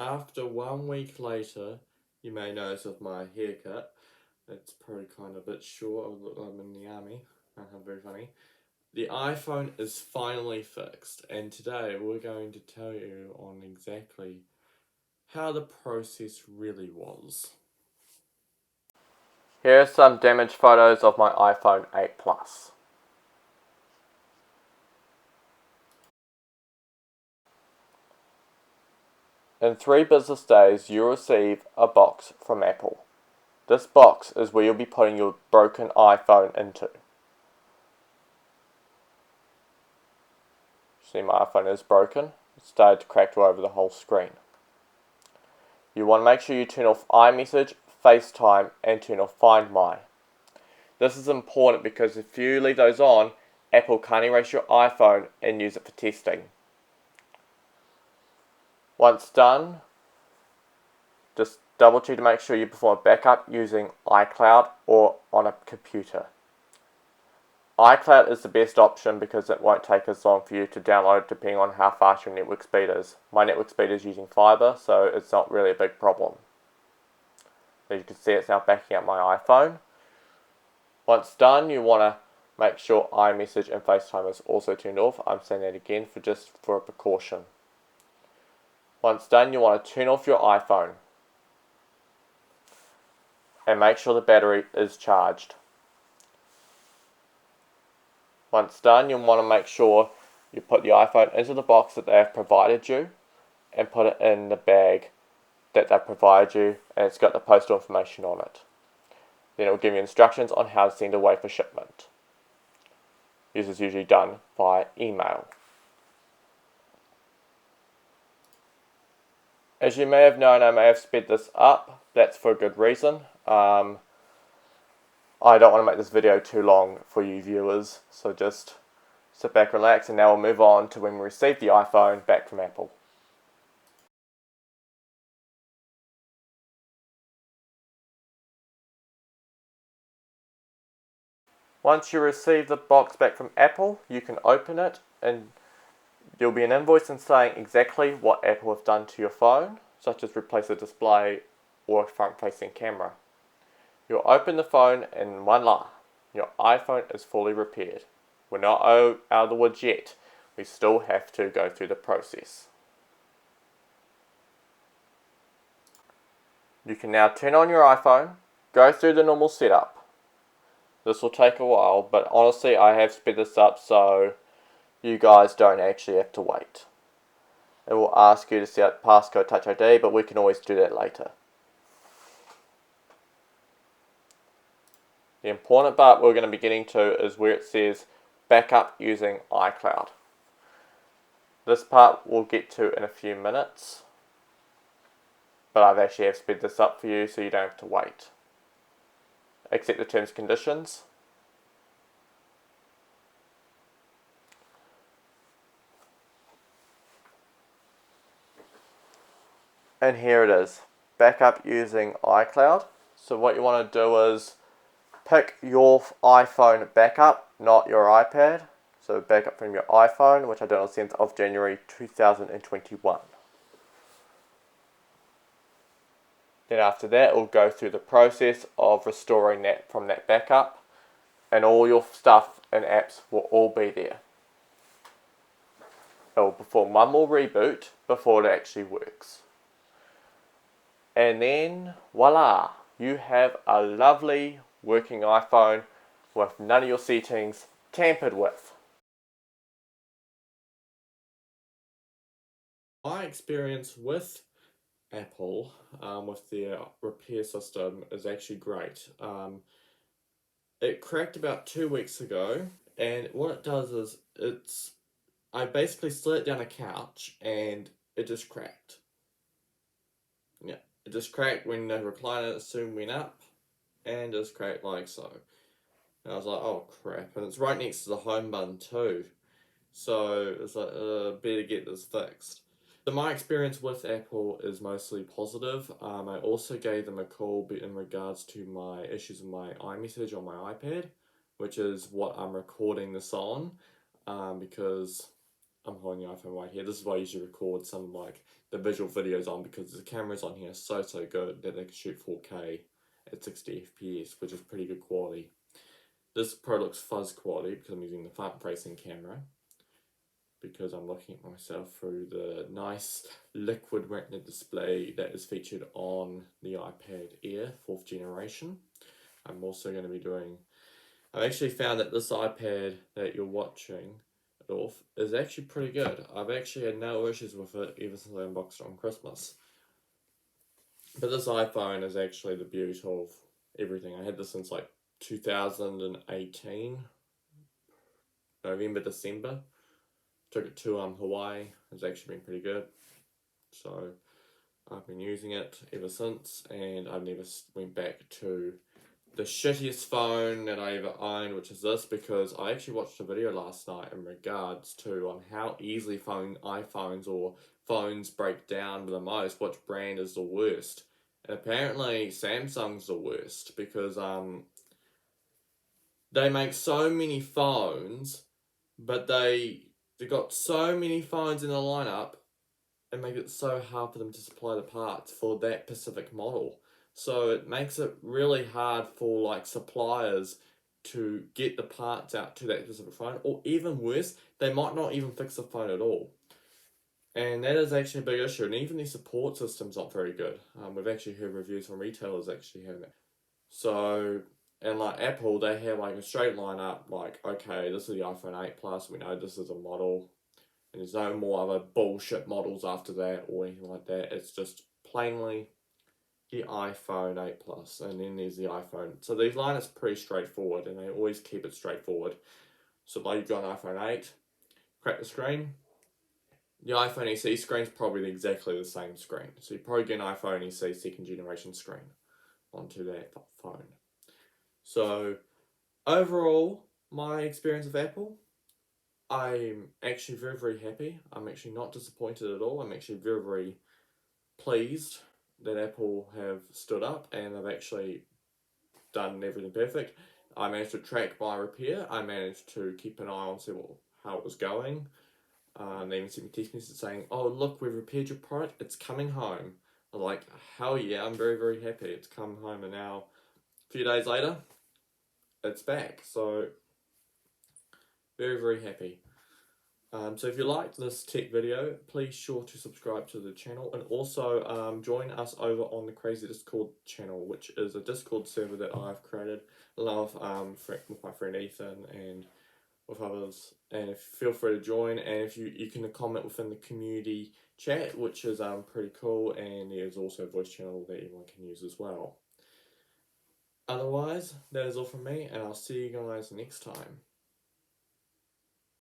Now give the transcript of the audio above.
After 1 week later, you may notice with my haircut, it's probably kind of a bit short. I look like I'm in the army. Very funny. The iPhone is finally fixed, and today we're going to tell you on exactly how the process really was. Here are some damaged photos of my iPhone 8 Plus. In 3 business days, you'll receive a box from Apple. This box is where you'll be putting your broken iPhone into. See, my iPhone is broken. It started to crack all over the whole screen. You want to make sure you turn off iMessage, FaceTime, and turn off Find My. This is important because if you leave those on, Apple can't erase your iPhone and use it for testing. Once done, just double check to make sure you perform a backup using iCloud or on a computer. iCloud is the best option because it won't take as long for you to download depending on how fast your network speed is. My network speed is using fiber, so it's not really a big problem. As you can see, it's now backing up my iPhone. Once done, you want to make sure iMessage and FaceTime is also turned off. I'm saying that again for a precaution. Once done, you want to turn off your iPhone and make sure the battery is charged. Once done, you'll want to make sure you put the iPhone into the box that they have provided you and put it in the bag that they provide you, and it's got the postal information on it. Then it will give you instructions on how to send away for shipment. This is usually done via email. As you may have known, I may have sped this up. That's for a good reason. I don't want to make this video too long for you viewers, so just sit back, relax, and now we'll move on to when we receive the iPhone back from Apple. Once you receive the box back from Apple, you can open it and there'll be an invoice in saying exactly what Apple have done to your phone, such as replace the display or a front-facing camera. You'll open the phone and voila, your iPhone is fully repaired. We're not out of the woods yet. We still have to go through the process. You can now turn on your iPhone, go through the normal setup. This will take a while, but honestly I have sped this up so you guys don't actually have to wait. It will ask you to set up passcode Touch ID, but we can always do that later. The important part we're going to be getting to is where it says backup using iCloud. This part we'll get to in a few minutes, but I've actually sped this up for you so you don't have to wait. Accept the terms and conditions. And here it is, backup using iCloud. So what you want to do is pick your iPhone backup, not your iPad. So backup from your iPhone, which I did on the 7th of January 2021. Then after that, we'll go through the process of restoring that from that backup, and all your stuff and apps will all be there. It will perform one more reboot before it actually works. And then, voila, you have a lovely working iPhone with none of your settings tampered with. My experience with Apple, with their repair system, is actually great. It cracked about 2 weeks ago, and what it does is I basically slid it down a couch and it just cracked. Yeah, it just cracked when the recliner soon went up, and just cracked like so. And I was like, oh crap, and it's right next to the home button too. So it's like, better get this fixed. So my experience with Apple is mostly positive. I also gave them a call in regards to my issues with my iMessage on my iPad, which is what I'm recording this on, because I'm holding the iPhone right here. This is why I usually record some like the visual videos on, because the cameras on here are so good that they can shoot 4K at 60 FPS, which is pretty good quality. This Pro looks fuzz quality because I'm using the front facing camera, because I'm looking at myself through the nice liquid retina display that is featured on the iPad Air 4th generation. I'm also going to be doing, I've actually found that this iPad that you're watching it off is actually pretty good. I've actually had no issues with it ever since I unboxed it on Christmas. But this iPhone is actually the beauty of everything. I had this since like 2018, November, December. Took it to Hawaii. It's actually been pretty good. So I've been using it ever since, and I've never went back to the shittiest phone that I ever owned, which is this, because I actually watched a video last night in regards to on how easily iPhones or phones break down the most, which brand is the worst. And apparently Samsung's the worst, because they make so many phones, but they got so many phones in the lineup and make it so hard for them to supply the parts for that specific model. So it makes it really hard for like suppliers to get the parts out to that specific phone, or even worse, they might not even fix the phone at all. And that is actually a big issue, and even the support system's not very good. We've actually heard reviews from retailers actually having it. So, and like Apple, they have like a straight line up, like, okay, this is the iPhone 8 Plus, we know this is a model, and there's no more other bullshit models after that or anything like that. It's just plainly the iPhone 8 Plus, and then there's the iPhone. So these lineups pretty straightforward, and they always keep it straightforward. So like you've got an iPhone 8, crack the screen. The iPhone SE screen is probably exactly the same screen. So you probably get an iPhone SE second generation screen onto that phone. So overall, my experience with Apple, I'm actually very happy. I'm actually not disappointed at all. I'm actually very pleased that Apple have stood up and they've actually done everything perfect. I managed to track my repair. I managed to keep an eye on see how it was going. They even sent me text messages saying, "Oh look, we've repaired your product. It's coming home." I'm like, "Hell yeah! I'm very happy. It's come home." And now, a few days later, it's back. So very happy. So if you liked this tech video, please sure to subscribe to the channel, and also join us over on the Crazy Discord channel, which is a Discord server that I've created along with my friend Ethan and with others. And feel free to join, and if you can comment within the community chat, which is pretty cool, and there's also a voice channel that everyone can use as well. Otherwise, that is all from me, and I'll see you guys next time.